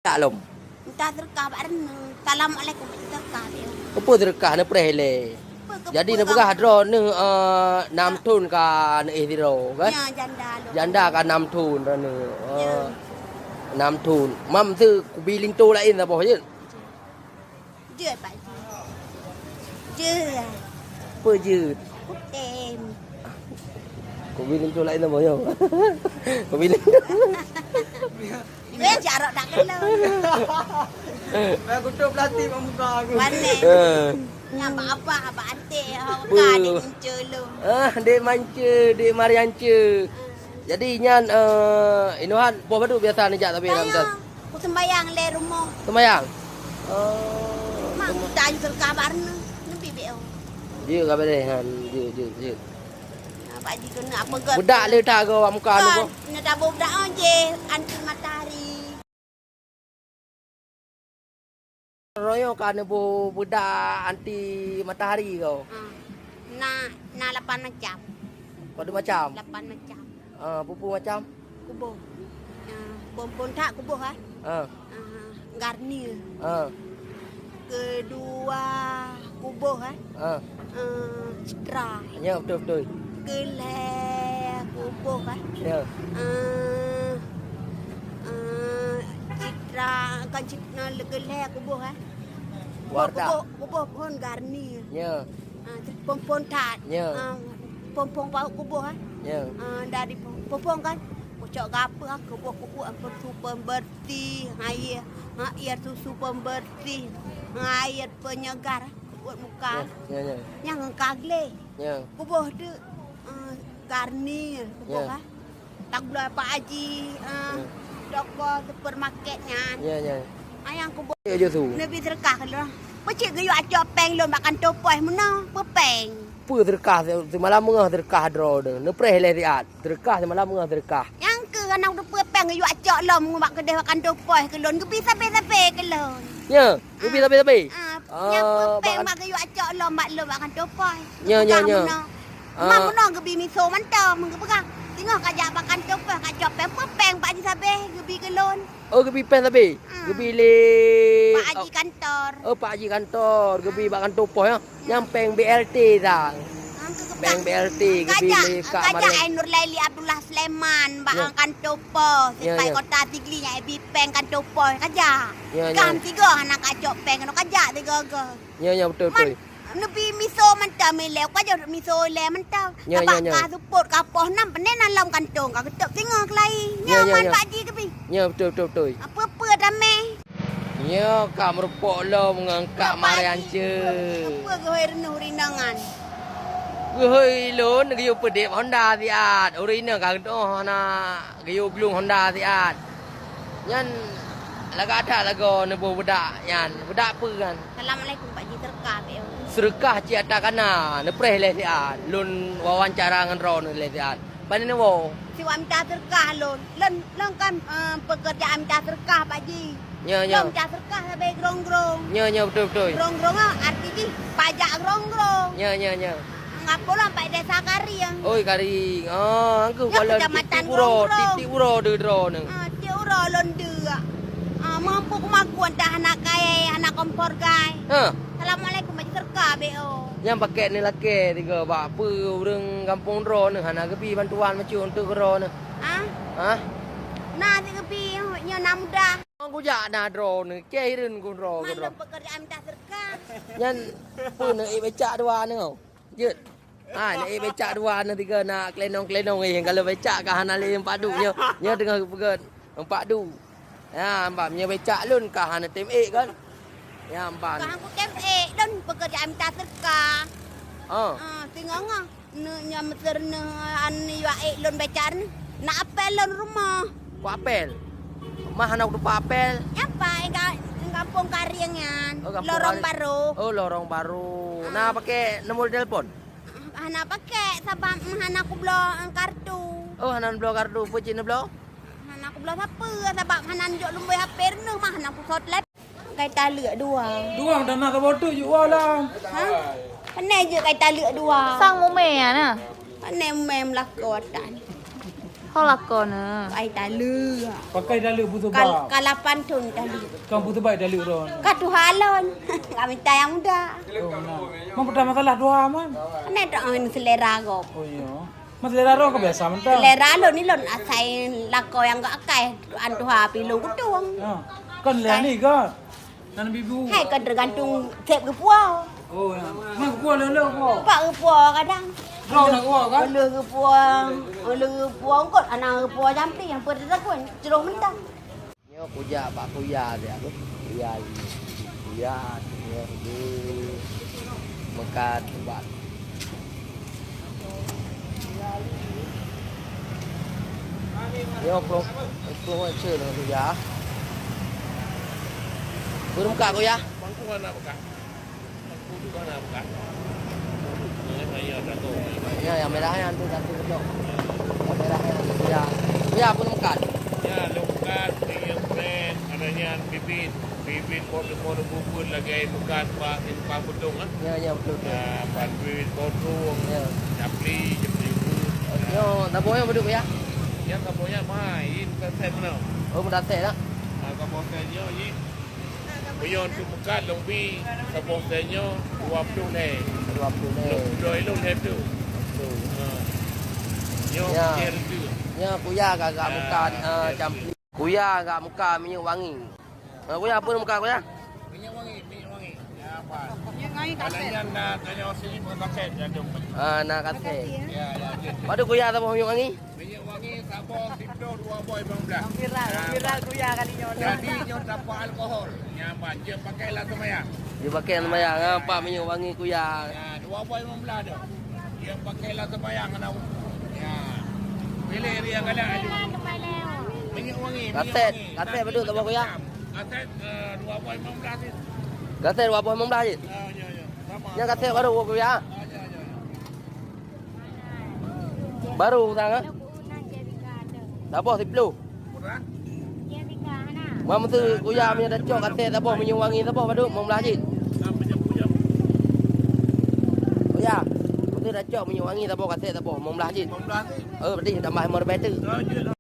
Tak lom. Minta terkah barna. Assalamualaikum terkah dia. Apa terkah na prele. Jadi na pegah dro ne 6 thun ka ne diro kan. Ya janda lu. Janda ka 6 thun ra ne. 6 thun. Mam tu ku biling tu lain ta boh je. Dưa pak. Dưa. Apa je. Tem. Ku biling tu lain ta boh je. Ku biling. Dia jarak dak kelon. Aku tu pelatih muka aku. Mana? Nyapa apa abang ante hok ka di muncul. Dek manca, dek marianca. Jadi nyan inuhan boh badu biasa ni jak tapi ramdan. Ku sembayang le rumah. Semayang. Mak tanya terkah barna. Nembi beo. Dia ka bade han, dia. Pak ji kena apa ke? Budak le tak ke awak muka tu boh. Nak dah budak je anti matahari. Royo kan bu budak anti matahari kau. Na 8 macam. Pada macam. 8 macam. Pupu macam. Kubuh. Pompon tak kubuh kan? Garnier. Kedua kubuh kan? Citra. Ya betul. Geleh kubuh kan? Ya. Citra kan citra geleh kubuh kan? Wardah. Kubuh pohon garnier. Ya. Pompon tak. Ya. Pompong bau kubuh kan? Ya. Dari pompong kan? Pucuk gapa kubuh-kubuh apa susu pembersih, air susu pembersih, air penyegar buat muka. Ya. Yang kagle. Ya. Kubuh tu garnier kubuh Ya. kan? Tak boleh Pak Haji toko supermarketnya. Ya. Ayang kubuh. Ya je tu. Nabi terkah kalau. Pecik gayuk acok peng lo makan topoh mana? Pepeng. Pu terkah semalam ngah terkah dro de. Ne preh le riat. Terkah semalam ngah terkah. Yang ke kan aku pepeng gayuk acok lo mak kedai makan topoh kelon ke sampai kelon. Ya. Tapi. Yang pepeng mak gayuk acok lo makan topoh. Ya. Mak mana gebi miso mantap mengepegah. Tengok kajak makan topoh kajak pepeng Pak Haji sabe gebi kelon. Oh gebi pen tapi. Gebi le Pak Haji kantor. Pak Haji kantor, gebi makan topoh ya. Yang peng BLT dah. Peng BLT gebi le Kak Kajak Mariam. Nur Laili Abdullah Sleman bak kan topoh. Sipai Ya. kota Tigli nya ebi peng kan topoh kajak. Ya. Kam tiga anak kajak peng no kajak tiga ke. Ya betul. Nebi miso mantap meleu kajak miso le mantap. Ya. Ka support kapoh nam penen dalam kantong ka ketok tengok kelai. Ya. Nyaman Pak Ji ke pi. Ya betul. Apa dame. Ya Kak merupok lo mengangkat marianca. Apa ke hoi renuh rindangan. Gehoi lo gayo pedep Honda siat. Urina ka doh na gayo glung Honda siat. Yan laga ada lago nebo budak yan. Budak apa kan? Assalamualaikum Pak Ji terkah beo. Serkah ci atas kana ne preh le siat. Lun wawancara ngan ro ne le siat. Pani ne wo. Si wa minta terkah lon. Lon kan pekerjaan minta terkah Pak Ji. Ya. Lon minta terkah sampai grong-grong. Ya betul. Grong-grong artinya pajak grong-grong. Ya. Ngapo lah Pak Desa Kari yang. Oi kari. Angku Ya, kalau Kecamatan titik uro de dro ne. Dia ura lon dia. Mampu kemakuan dah anak kaya, anak kompor kai. Assalamualaikum Pak Ji terkah beo. Yang pakai ni laki tiga bak apa urang kampung ro ne hana gebi bantuan macam untuk ro ne. Nah, tiga pi nya namudah. Aku jak na ro ne keirin ku ro. Mana pekerjaan minta terkah. Yan pun ne becak dua ne kau. Jut. Ne becak dua ne tiga nak klenong yang kalau becak ka hana le padu nya tengah pegat empat du. Ya, mbak nya becak lun ka hana tim kan. Ya, mbak. Kang aku tem dan pekerjaan minta terkah. Tengok ngah. Nya meter ne an ya lon becar ne. Nak apel lon rumah. Ku apel. Mah hana ku apel. Apa kampung Kariangan. Kampung Lorong Kari- baru. Oh, lorong baru. Nah, pakai nomor telepon. Hana pakai sabab hana aku blok kartu. Oh, hanan blok kartu pucin blok. Hana aku blok apa sebab hana njuk lumbai HP ne mah hana aku sotlet. Kai taluk dua. Dua dah nak bodoh juga lah. Pandai je kai taluk dua. Sang mu mè à nè. Pandai mem lah kewatan. Holakona. Ai talu. Pakai dalil butuh Kal bab. kalapan tun talu. Kamu butuh baik dalil ron. Katu halon. Kami tayang muda. Oh, nah. Mau pertama masalah doa man. Nek tak angin selera go. Oh iya. Mas selera ron kebiasa mentah. Selera lo ni lon asai lako yang gak akai antu hapi lu kutuang. Ya. Kan lihat ni kan. Nan bibu. Hai kan tergantung sep ke puau. Oh ya. Mak gua lele gua. Pak ke puau kadang. Kau nak gua kan? Ulu ke puau kot anak ke puau jampi yang pada takun jeruk mentah. Nyo kuya pak kuya dia tu. Kuya. Kuya dia di Mekat tempat. Nyo pro chơi dengan kuya. Belum kak kuya. Bangku mana buka? Bangku tu mana buka? Ini saya dah tahu. Ya, yang merahnya tu satu kedok. Yang merahnya kuya. Kuya pun mekat. Ya, lukat, tinggal friend, adanya bibit, bibit kode-kode bubur lagi bukan pak putung ah. Ya betul. Ya, pan bibit kodung, Ya. capli, capli itu. Yo, dah boleh berduk kuya. Ya, kaponya main ke saya mana? Oh, dah set dah. Kaponya ni. Puyon tu bukan lebih kaponya 20 leh. 20 ni. Doi lu leh tu. Betul. Yo, Ya. kira tu. Ya, kuya agak muka campur. Kuya agak muka minyak wangi. Kuya apa muka kuya? Minyak wangi, minyak wangi. Ya, apa? Minyak wangi kaset. Kalau nak tanya sini pun kaset jantung. Nak kata. Ya, ya. Padu kuya atau minyak wangi? Minyak wangi sabor Tipdo 2 boy 15. Viral kuya kali nyo. Jadi nyo tanpa alkohol. Nyaman je pakailah semayang. Dia pakai nama yang apa minyak wangi kuya. Ya, 2 boy 15 tu. Dia pakailah semayang anak. Ya. Pilih dia kala aju. Minyak wangi. Kata betul tak kuya? Kaset 2 boy 15 ni. Kata 20 je. Ya, ya, ya. Sama. Yang kata baru kuya. Ya, ya, ya. Baru tang. Tak apa 10. Murah. Mama tu kuya punya dah cok kata tak apa minyak wangi tak apa baru 15 je. Punya. Kuya. Betul dah cok minyak wangi tak apa kata tak apa 15 je. 15 ni. Berarti tambah 5 better. Ya, ya.